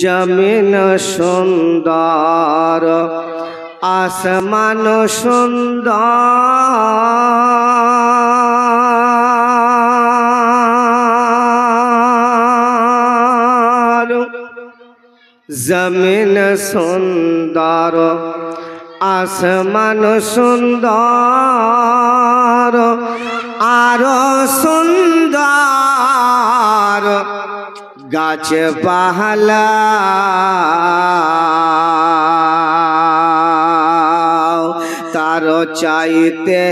জমিন সুন্দর আসমান সুন্দর জমিন সুন্দর আসমান সুন্দর আরো সুন্দর গাছপালা তার চাইতে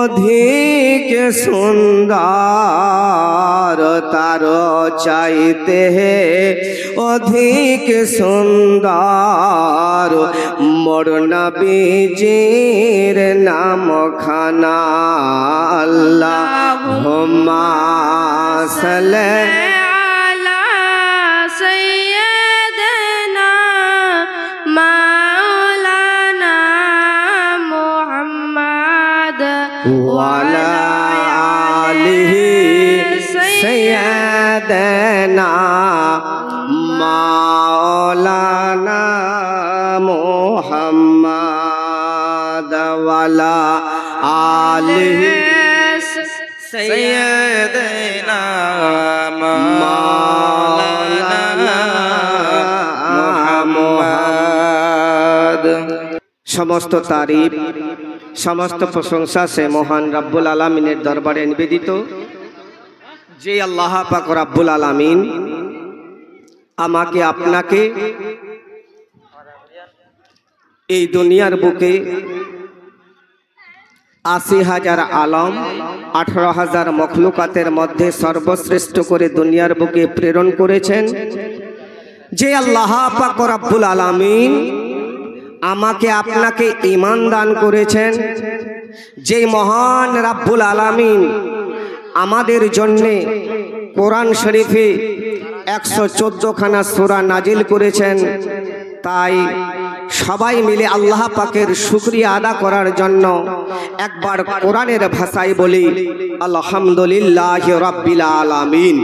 অধিক সুন্দর তার চাইতে অধিক সুন্দর মোর নবীজির নাম খানা আল্লাহুম্মা সাল্লি وعلى آله سيدنا مولانا محمد وعلى آله سيدنا مولانا محمد সমস্ত তারিফ সমস্ত প্রশংসা সে মহান রব্বুল আলামিনের দরবারে নিবেদিত যে আল্লাহ পাক রব্বুল আলামিন আমাকে আপনাকে এই দুনিয়ার বুকে ৮০,০০০ আলম ১৮,০০০ মখলুকাতের মধ্যে সর্বশ্রেষ্ঠ করে দুনিয়ার বুকে প্রেরণ করেছেন। যে আল্লাহ পাক রব্বুল আলামিন আমাকে আপনাকে ঈমান দান করেছেন, যে মহান রব্বুল আলামিন আমাদের জন্য কোরআন শরীফে ১১৪ খানা সূরা নাজিল করেছেন, তাই সবাই মিলে আল্লাহ পাকের শুকরিয়া আদা করার জন্য একবার কোরআনের ভাষায় বলি আলহামদুলিল্লাহি রাব্বিল আলামিন।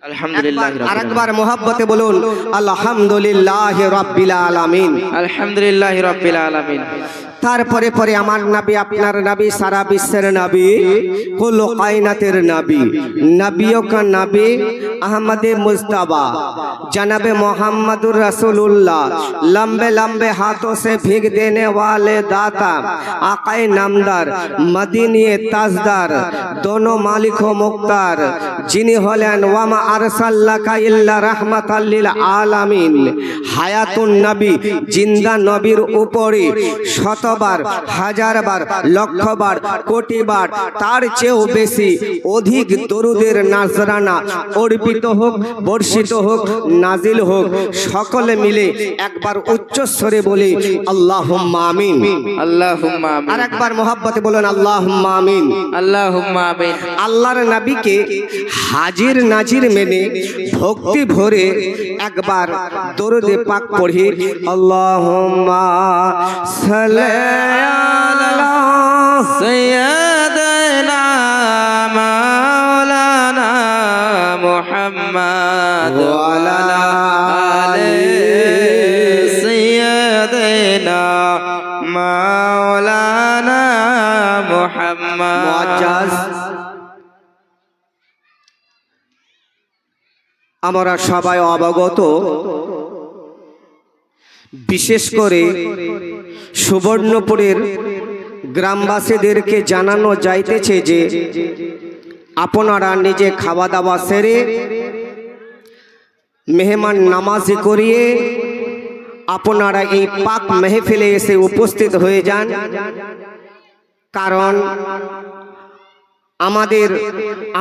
আলহামদুলিল্লাহ আরেকবার মোহাব্বতে বলুন আলহামদুলিল্লাহি রাব্বিল আলামিন। আলহামদুলিল্লাহি রাব্বিল আলামিন। তারপরে পরে আমার নবী আপনার নবী সারা বিশ্বের নবী কুল কায়নাতের নবী নবিयों का नबी अहमद मुस्तफा जनाब मोहम्मदुर रसूलुल्लाह लंबे लंबे हाथों से भीग देने वाले दाता आकाए नामदार मदीनी ताजदार दोनों मालिक व मुख्तार जिन्हें हलेन वामा अरसलनाका इल्ला रहमताल लिल आलामीन हायातुन नबी जिंदा नबीर उपरे শতবার হাজারবার লক্ষবার কোটিবার তার চেয়েও বেশি অধিক দরুদের নাজরানা অর্পিত হোক বর্ষিত হোক নাজিল হোক সকলে মিলে একবার উচ্চস্বরে বলি আল্লাহুম্মা আমিন। আল্লাহুম্মা আমিন। আর একবার মোহাব্বতে বলুন আল্লাহুম্মা আমিন। আল্লাহুম্মা আমিন। আল্লাহর নবীকে হাজির নাজির মেনে ভক্তি ভরে একবার দরুদে পাক পড়ি আল্লাহুম্মা সাল্লি আলা সাইয়্যিদিনা মাওলানা মুহাম্মদ ওয়া আলা আলি সাইয়্যিদিনা মাওলানা মুহাম্মদ। মুআজ্জাজ আমরা সবাই অবগত, বিশেষ করে সুবর্ণপুরের গ্রামবাসীদেরকে জানানো যাইতেছে যে আপনারা নিজে খাওয়া দাওয়া সেরে মেহমান নামাজি করিয়ে আপনারা এই পাক মেহফিলে এসে উপস্থিত হয়ে যান, কারণ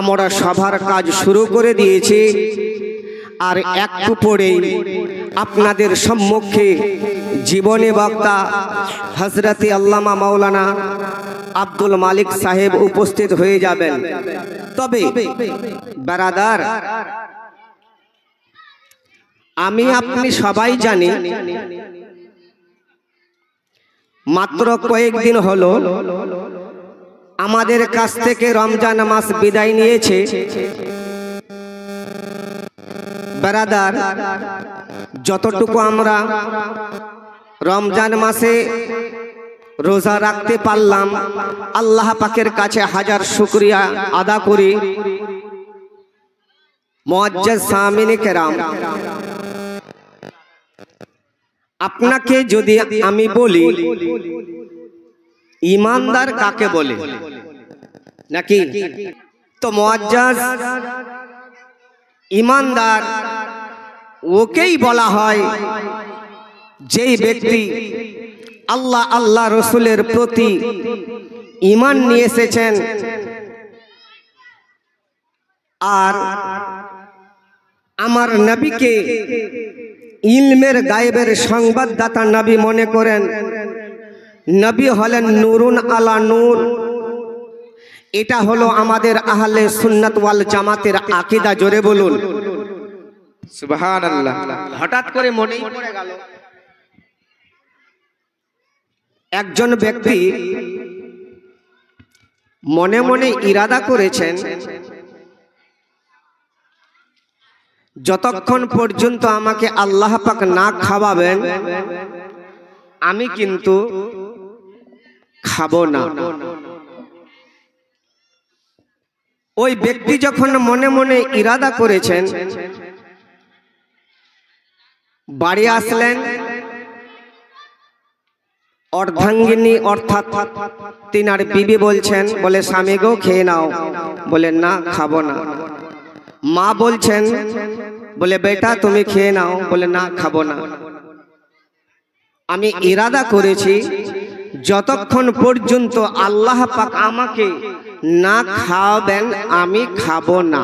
আমরা সবার কাজ শুরু করে দিয়েছি। আর একটু পরেই আপনাদের সম্মুখে জীবনী বক্তা হযরতে আল্লামা মাওলানা আব্দুল মালিক সাহেব উপস্থিত হয়ে যাবেন। তবে ব্রাদার, আমি আপনি সবাই জানি মাত্র কয়েকদিন হলো আমাদের কাছ থেকে রমজান মাস বিদায় নিয়েছে। বেরাদার, যতটুকু আমরা রমজান মাসে রোজা রাখতে পারলাম আল্লাহ পাকের কাছে হাজার শুকরিয়া আদা করি। মুআজ্জাজ সামিনে কেরাম, আপনাকে যদি আমি বলি ঈমানদার কাকে বলে নাকি, তো মুআজ্জাজ ঈমানদার ওকেই বলা হয় যেই ব্যক্তি আল্লাহ আল্লাহ রসুলের প্রতি ঈমান নিয়ে এসেছেন আর আমার নবীকে ইলমের গায়েবের সংবাদদাতা নবী মনে করেন। নবী হলেন নূরুন আলা নূর। এটা হলো আমাদের আহলে সুন্নাত ওয়াল জামাতের আকীদা। জোরে বলুন সুবহানাল্লাহ। হঠাৎ করে মনেই পড়ে গেল, একজন ব্যক্তি মনে মনে ইরাদা করেছেন যতক্ষণ পর্যন্ত আমাকে আল্লাহ পাক না খাওয়াবেন আমি কিন্তু খাবো না। ওই ব্যক্তি যখন মনে মনে ইরাদা করেছেন, বাড়ি আসলেন, অর্ধাঙ্গিনী অর্থাৎ তিনার বিবি বলছেন, বলে স্বামী গো খেয়ে নাও, বলে না খাবো না। মা বলছেন, বলে বেটা তুমি খেয়ে নাও, বলে না খাবো না। আমি ইরাদা করেছি যতক্ষণ পর্যন্ত আল্লাহ পাক আমাকে না খাওয়াবেন আমি খাবো না।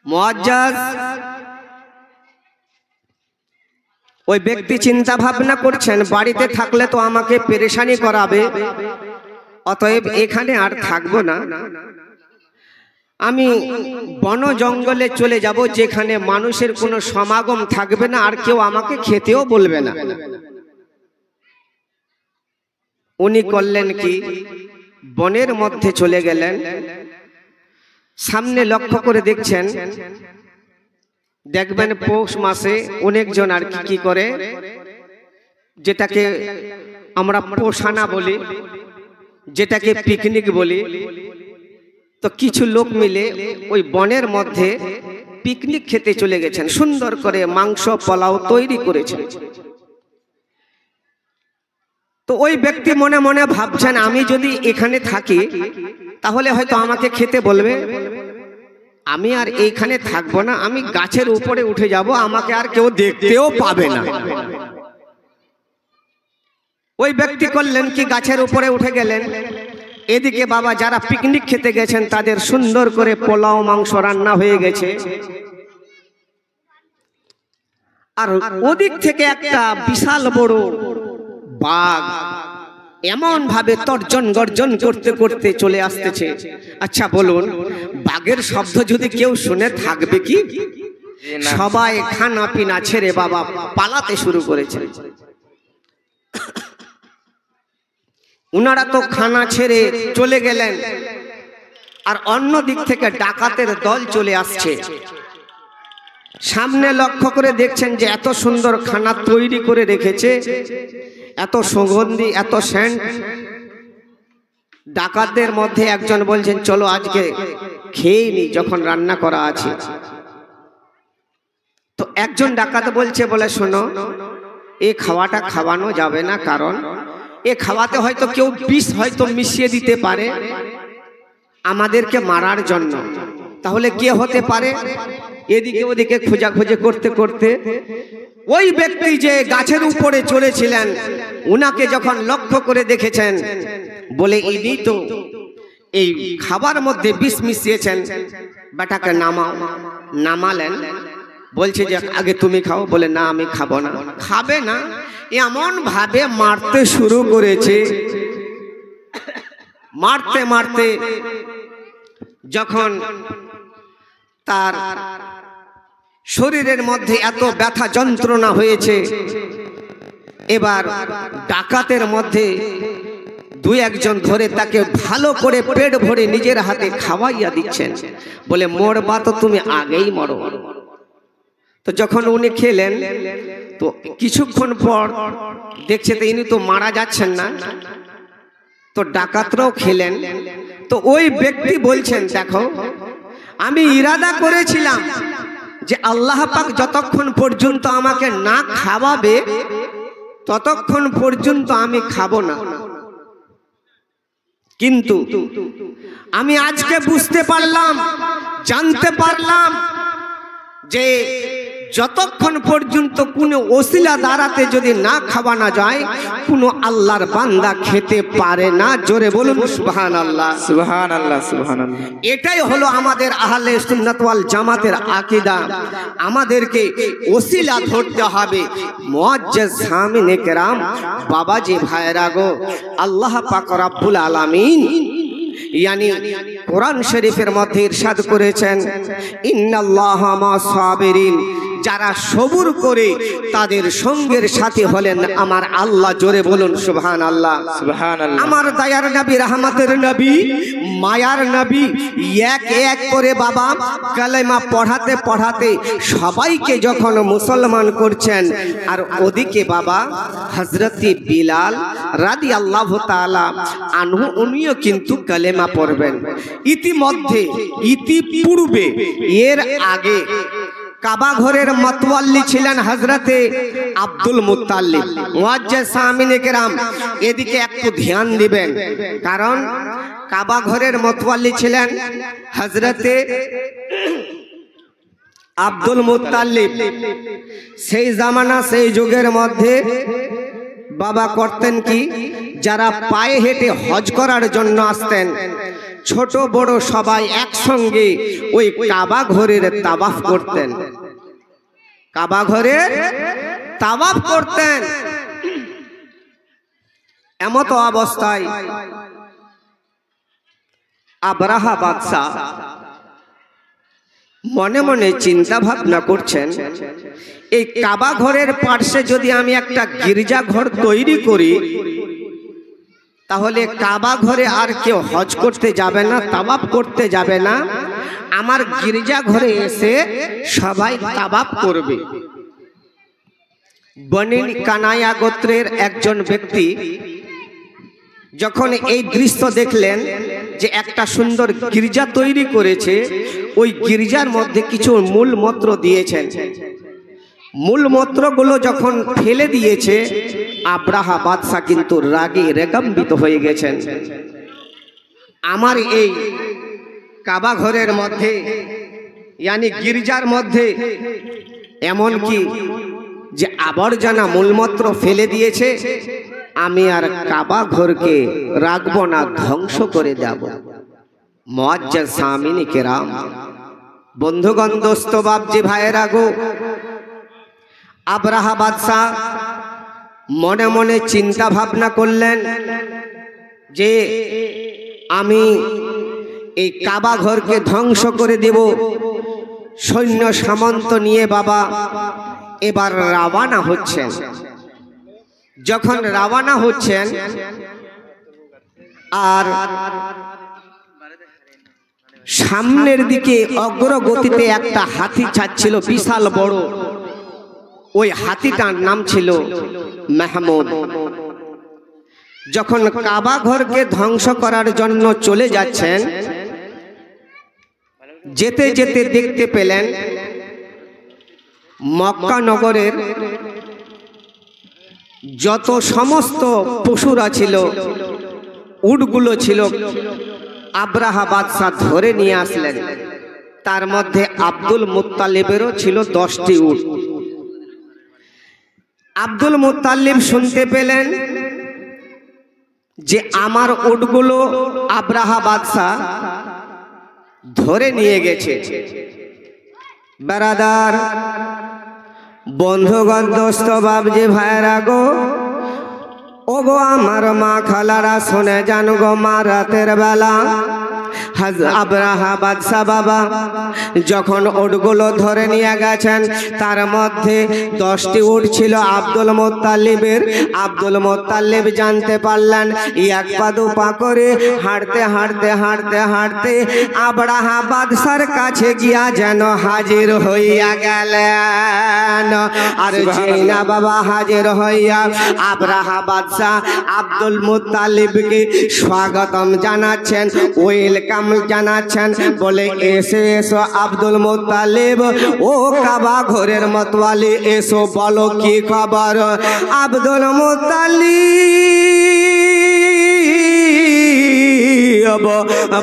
মুআজ্জাজ ওই ব্যক্তি চিন্তা ভাবনা করছেন বাড়িতে থাকলে তো আমাকে পেরেশানি করাবে, অতএব এখানে আর থাকবো না, আমি বন জঙ্গলে চলে যাব যেখানে মানুষের কোনো সমাগম থাকবে না আর কেউ আমাকে খেতেও বলবে না। উনি করলেন কি, বনের মধ্যে চলে গেলেন। সামনে লক্ষ্য করে দেখছেন, দেখবেন পৌষ মাসে অনেকজন আর কি করে, যেটাকে আমরা পোষানা বলি, যেটাকে পিকনিক বলি, তো কিছু লোক মিলে ওই বনের মধ্যে পিকনিক খেতে চলে গেছেন। সুন্দর করে মাংস পোলাও তৈরি করেছেন। তো ওই ব্যক্তি মনে মনে ভাবছেন আমি যদি এখানে থাকি তাহলে হয়তো আমাকে খেতে বলবে, আমি আর এইখানে থাকবো না, আমি গাছের উপরে উঠে যাব, আমাকে আর কেউ দেখতেও পাবে না। ওই ব্যক্তি করলেন কি, গাছের উপরে উঠে গেলেন। এদিকে বাবা যারা পিকনিক খেতে গেছেন তাদের সুন্দর করে পোলাও মাংস রান্না হয়ে গেছে, আর ওদিক থেকে একটা বিশাল বড় বাঘ এমন ভাবে তর্জন গর্জন করতে করতে চলে আসতেছে। আচ্ছা বলুন, বাঘের শব্দ যদি কেউ শুনে থাকবে কি? সবাই খানা পিনা ছেড়ে বাবা পালাতে শুরু করেছে। উনারা তো খানা ছেড়ে চলে গেলেন, আর অন্য দিক থেকে ডাকাতের দল চলে আসছে। সামনে লক্ষ্য করে দেখছেন যে এত সুন্দর খানা তৈরি করে রেখেছে, এত সুগন্ধি, এত সেন্ট। ডাকাতদের মধ্যে একজন বলছেন চলো আজকে খেয়ে নি যখন রান্না করা আছে। তো একজন ডাকাত বলছে, বলে শোনো এই খাওয়াটা খাওয়ানো যাবে না, কারণ এ খাওয়াতে হয়তো কেউ বিষ হয়তো মিশিয়ে দিতে পারে আমাদেরকে মারার জন্য। তাহলে কে হতে পারে? এদিকে ওদিকে খোঁজাখুঁজি করতে করতে ওই ব্যক্তি যে গাছের উপরে চড়েছিলেন উনাকে যখন লক্ষ্য করে দেখেছেন, বলে ইনি তো এই খাবার মধ্যে বিষ মিশিয়েছেন, বেটাকে নামাও। নামালেন, বলছে যে আগে তুমি খাও, বলে না আমি খাবো না। খাবে না এমন ভাবে মারতে শুরু করেছে। মারতে মারতে যখন তার শরীরের মধ্যে এত ব্যথা যন্ত্রণা হয়েছে, এবার ডাকাতের মধ্যে দুই একজন ধরে তাকে ভালো করে পেট ভরে নিজের হাতে খাওয়াইয়া দিচ্ছেন, বলে মরবা তো তুমি আগেই মরো। তো যখন উনি খেলেন তো কিছুক্ষণ পর দেখছে তো ইনি তো মারা যাচ্ছেন না, তো ডাকাতরাও খেলেন। তো ওই ব্যক্তি বলছেন, দেখো আমি ইরাদা করেছিলাম যে আল্লাহ পাক যতক্ষণ পর্যন্ত আমাকে না খাওয়াবে ততক্ষণ পর্যন্ত আমি খাবো না, কিন্তু আমি আজকে বুঝতে পারলাম, জানতে পারলাম যে যতক্ষণ পর্যন্ত কোনো ওসিলা দ্বারাতে যদি না খাওয়ানো যায় কোনো আল্লাহর বান্দা খেতে পারে না। জোরে বলুন সুবহানাল্লাহ, সুবহানাল্লাহ, সুবহানাল্লাহ। এটাই হলো আমাদের আহলে সুন্নাত ওয়াল জামাতের আকীদা। আমাদেরকে ওসিলা ধরতে হবে। মুআজ্জাজ সামিনে কেরাম, বাবাজি ভাইরা গো, আল্লাহ পাক রব্বুল আলামিন यानी कुरान शरीफের মধ্যে ইরশাদ করেছেন, ইন্নাল্লাহা মা'আস সাবিরিন, যারা সবুর করে তাদের সঙ্গের সাথী হলেন আমার আল্লাহ। জোরে বলুন সুবহানাল্লাহ, সুবহানাল্লাহ। আমার দয়ার নবী, রহমতের নবী, মায়ার নবী এক এক করে বাবা কালেমা পড়াতে পড়াতে সবাইকে যখন মুসলমান করছেন, আর ওদিকে বাবা হযরতে বিলাল রাদিয়াল্লাহু তাআলা আনহু উনিও কিন্তু কালেমা পড়বেন। ইতিমধ্যে ইতিপূর্বে এর আগে কাবা ঘরের মাতওয়াল্লি ছিলেন হযরতে আব্দুল মুত্তালিব। মুআজ্জাজ সামিনে কেরাম এদিকে একটু ধ্যান দিবেন, কারণ কাবা ঘরের মাতওয়াল্লি ছিলেন হযরতে আব্দুল মুত্তালিব। সেই জামানা সেই যুগের মধ্যে বাবা করতেন কি, যারা পায়ে হেঁটে হজ করার জন্য আসতেন ছোট বড় সবাই একসঙ্গে ওই কাবা ঘরের তাওয়াফ করতেন, কাবা ঘরের তাওয়াফ করতেন। এমত অবস্থায় আবরাহা বাদশা মনে মনে চিন্তা ভাবনা করছেন, এই কাবা ঘরের পাশে যদি আমি একটা গির্জা ঘর তৈরি করি তাহলে কাবা ঘরে আর কেউ হজ করতে যাবে না, তাওয়াফ করতে যাবে না, আমার গির্জা ঘরে এসে সবাই তাওয়াফ করবে। বনি কানায়া গোত্রের একজন ব্যক্তি যখন এই দৃশ্য দেখলেন যে একটা সুন্দর গির্জা তৈরি করেছে, ওই গির্জার মধ্যে কিছু মূলমন্ত্র দিয়েছেন, মূলমন্ত্রগুলো যখন ফেলে দিয়েছে আবরাহা বাদশা কিন্তু রাগে রেগাম্বিত হয়ে গেছেন। আমার এই কাবা ঘরের মধ্যে यानी গির্জার মধ্যে এমন কি যে আবর্জনা মূলমন্ত্র ফেলে দিয়েছে, আমি আর কাবা ঘরকে রাখবো না, ধ্বংস করে দেব। মুআজ্জাজ সামিনে কেরাম, বন্ধুগণ, দোস্ত, বাপজি, ভাইয়েরা গো, আবরাহা বাদশা মনে মনে চিন্তা ভাবনা করলেন যে আমি এই কাবা ঘরকে ধ্বংস করে দেব। সৈন্য সামন্ত নিয়ে বাবা এবার রওনা হচ্ছেন। যখন রওনা হচ্ছেন আর সামনের দিকে অগ্রগতিতে একটা হাতি যাচ্ছিল, বিশাল বড়। ওই হাতিটার নাম ছিল মাহমুদ। যখন কাবা ঘরকে ধ্বংস করার জন্য চলে যাচ্ছেন, যেতে যেতে দেখতে পেলেন মক্কা নগরের যত সমস্ত পশুরা ছিল, উটগুলো ছিল, আবরাহা বাদশা ধরে নিয়ে আসলেন। তার মধ্যে আব্দুল মুত্তালিবেরও ছিল 10টি উট। আব্দুল মুত্তালিব শুনতে পেলেন যে আমার উটগুলো আবরাহা বাদশা ধরে নিয়ে গেছে। বারাদার, বন্ধুগণ, দোস্ত, বাপজি, ভাইরা গো, ও গো আমার মা খালারা, শুনে জান গো, মা রাতের বেলা আব্রাহা বাদশা বাবা যখন উটগুলো ধরে নিয়ে গেছেন, তার মধ্যে 10টি উট ছিল আব্দুল মুত্তালিবের। আব্দুল মুত্তালিব জানতে পারলেন, এক পা দু পা করে হাঁটতে হাঁটতে হাঁটতে হাঁটতে আব্রাহা বাদশার কাছে গিয়া যেন হাজির হইয়া গেলেন। আর যেই না বাবা হাজির হইয়া আব্রাহা বাদশা আব্দুল মুত্তালিবকে স্বাগতম জানাচ্ছেন, ওয়েলকাম জানাচ্ছেন, বলে এসো এসো আব্দুল মুত্তালিব, ও কাবা ঘরের মতওয়ালি এসো, বলো কি খবর। আব্দুল মুত্তালিব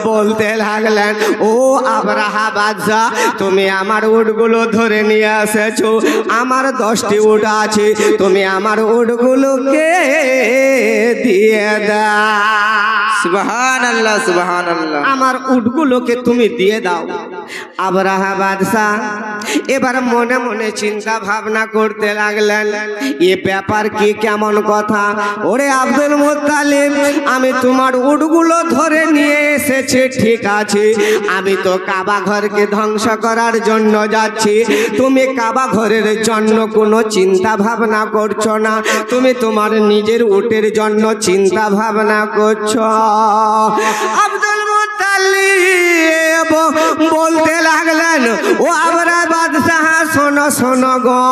বলতে লাগলেন, ও আব্রাহা বাদশা, তুমি আমার উটগুলো ধরে নিয়ে এসেছো, আমার 10টি উট আছে, তুমি আমার উটগুলোকে দিয়ে দাও। সুবহানাল্লাহ সুবহানাল্লাহ। আমার উটগুলোকে তুমি দিয়ে দাও। আব্রাহা বাদশা এবার মনে মনে চিন্তা ভাবনা করতে লাগলেন, এ ব্যাপার কি, কেমন কথা। ওরে আব্দুল মুত্তালিব, আমি তোমার উটগুলো ধরে নিয়ে এসেছি ঠিক আছে, আমি তো কাবা ঘরকে ধ্বংস করার জন্য যাচ্ছি, তুমি কাবা ঘরের জন্য কোনো চিন্তা ভাবনা করছো না, তুমি তোমার নিজের উটের জন্য চিন্তা ভাবনা করছো। আব্দুল মুত্তালিব বলতে লাগলেন, ও আব্রাহা বাদশাহ, শোনো শোনো গো,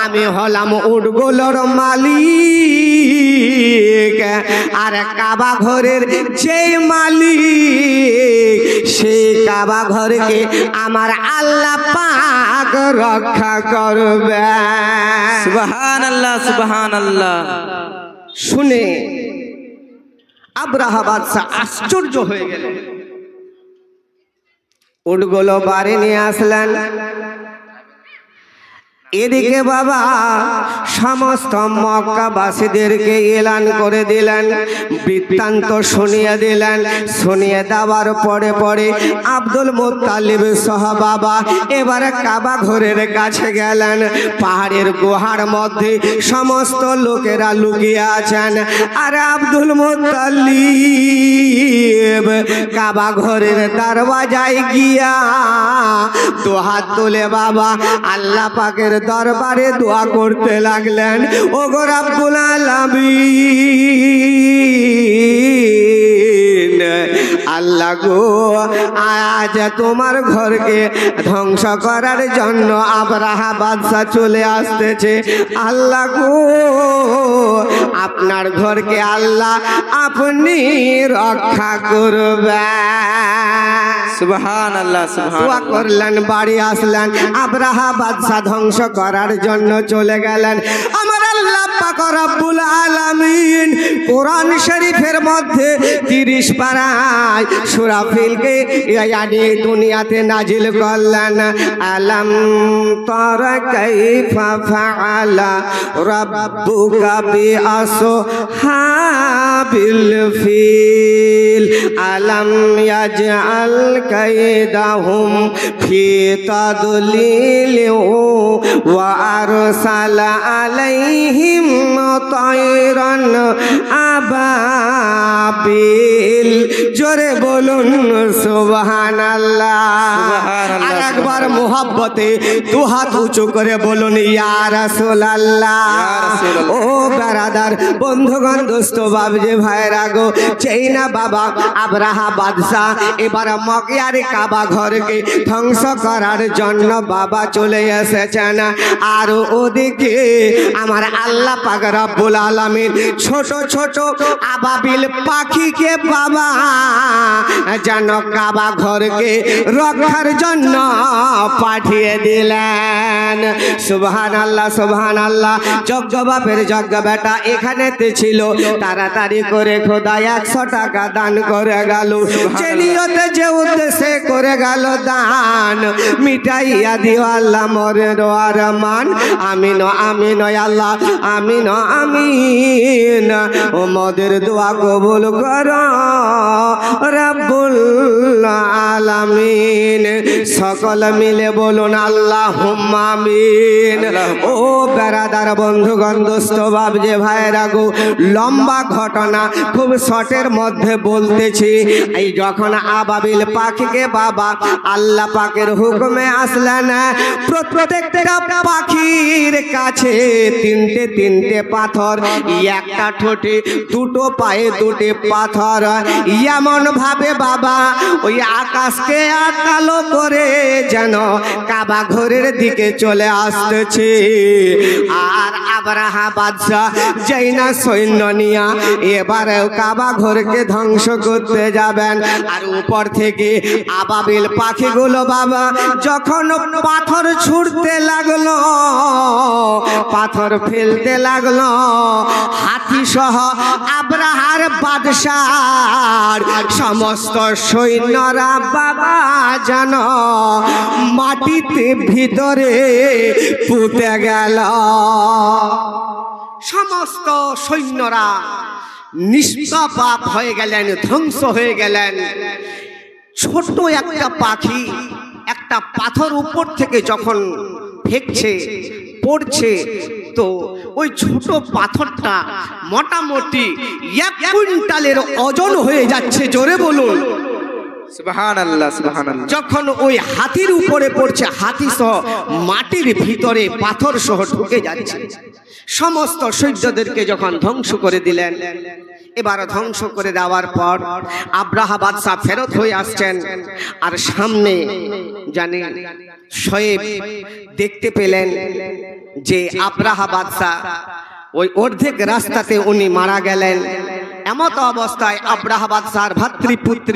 আমি হলাম উটগুলোর মালিক, আর কাবা ঘরের যেই মালিক সেই কাবা ঘরকে আমার আল্লাহ পাক রক্ষা করবে। সুবহানাল্লাহ সুবহানাল্লাহ। শুনে আব্রাহা বাদশা আশ্চর্য হয়ে গেলেন, উটগুলো বাড়ি নিয়ে আসলেন। এদিকে বাবা সমস্ত মক্কাবাসীদেরকে এলান করে দিলেন, বৃত্তান্ত শুনিয়ে দিলেন। শুনিয়ে দেওয়ার পরে পরে আব্দুল মুত্তালিব সহ বাবা এবারে কাবা ঘরের কাছে গেলেন। পাহাড়ের গুহার মধ্যে সমস্ত লোকেরা লুকিয়ে আছেন, আর আব্দুল মুত্তালিব কাবা ঘরের দরওয়াজায় গিয়া দুহাত তুলে বাবা আল্লাহ পাকের দরবারে দোয়া করতে লাগলেন, ও গো রব্বুল আলামিন, আল্লাহ গো, আজ তোমার ঘরকে ধ্বংস করার জন্য আব্রাহা বাদশা চলে আসতেছে, আল্লাহ গো, আপনার ঘরকে আল্লাহ আপনি রক্ষা করবেন। সুবহানাল্লাহ সুবহানাল্লাহ। দোয়া করলেন, বাড়ি আসলেন, আব্রাহা বাদশা ধ্বংস করার জন্য চলে গেলেন। আমার আল্লাহ পাক রব্বুল আলামিন কোরআন শরীফের মধ্যে 30 পারায় সূরা ফিলকে ইয়ানি দুনিয়াতে নাজিল করলেন। আলাম তারা কাইফা ফাআলা রাব্বুকা বিআসহাবিল ফিল আলাম ইয়াজআল কাইদাহুম ফি তাদলিল ওয়া আরসালা আলাইহিম তায়রান আবাবিল। জোরে বলুন সুবহানাল্লাহ। আর একবার মোহাব্বতে দু হাত উঁচু করে বলুন ইয়া রাসূলুল্লাহ। ও বেরাদার বন্ধুগণ, দোস্ত বাবজি ভাইরা গো, চেই না বাবা আব্রাহা বাদশা এবার মক্কার কাবা ঘরকে ধ্বংস করার জন্য বাবা চলে এসেছেন। আর ওদিকে আমার আল্লাহ পাক রব্বুল আলামিন ছোট ছোট আবাবিল পাখিকে বাবা যেন কাবা ঘরকে রক্ষার জন্য পাঠিয়ে দিলেন। সুবহানাল্লাহ সুবহানাল্লাহ। যজ্ঞ বাপের যজ্ঞ বেটা এখানেতে ছিল, তাড়াতাড়ি করে খোদা 100 টাকা দান করে গেল, যে নিয়তে যে উদ্দেশ্যে করে গেল দান, মিটাইয়া দিও আল্লাহ মরে রহমান। আমিন আমিন আল্লাহ, আমিন আমিন। আমিন আমাদের দোয়া কবুল করো রব্বুল আলামিন সকল মিলে বলুন আল্লাহুম্মা আমিন ও বেরাদার বন্ধুগণ দোস্ত বাবজে ভাইরা গো লম্বা ঘটনা খুব শর্টের মধ্যে বলতেছি এই যখন আবাবিল পাখিকে বাবা আল্লাহ পাকের হুকুমে আসলেন প্রত্যেকটা পাখির কাছে তিনটে তিনটে পাথর একটা ঠোঁটে দুটো পায়ে দুটো পাথর এমন ভাবে বাবা ওই আকাশকে কালো করে যেন কাবা ঘরের দিকে চলে আসতেছে আর আবরাহা বাদশাহ যেই না সৈন্য নিয়া এবারে কাবা ঘরকে ধ্বংস করতে যাবেন আর উপর থেকে আবাবিল পাখিগুলো বাবা যখন পাথর ছুঁড়তে লাগলো পাথর ফেলতে লাগলো হাতি সহ আবরাহার বাদশার সমস্ত সৈন্যরা বাবা জানো মাটিতে ভিতরে পুঁতে গেল সমস্ত সৈন্যরা নিষ্পাপ হয়ে গেলেন ধ্বংস হয়ে গেলেন ছোট একটা পাখি একটা পাথর উপর থেকে যখন ফেকছে পড়ছে তো ওই ছোট পাথরটা মোটামুটি 1 কুইন্টালের ওজন হয়ে যাচ্ছে জোরে বলুন সুবহানাল্লাহ সুবহানাল্লাহ যখন ওই হাতির উপরে পড়ছে হাতি সহ মাটির ভিতরে পাথর সহ ঢুকে যাচ্ছে সমস্ত সৈন্যদেরকে যখন ধ্বংস করে দিলেন এবার ধ্বংস করে দেওয়ার পর আব্রাহা বাদশাহ ফেরত হয়ে আসছেন আর সামনে জানি শোয়েব দেখতে পেলেন যে আব্রাহা বাদশাহ ওই অর্ধেক রাস্তাতে উনি মারা গেলেন এমত অবস্থায় আব্রাহা বাদশাহর ভাতৃপুত্রী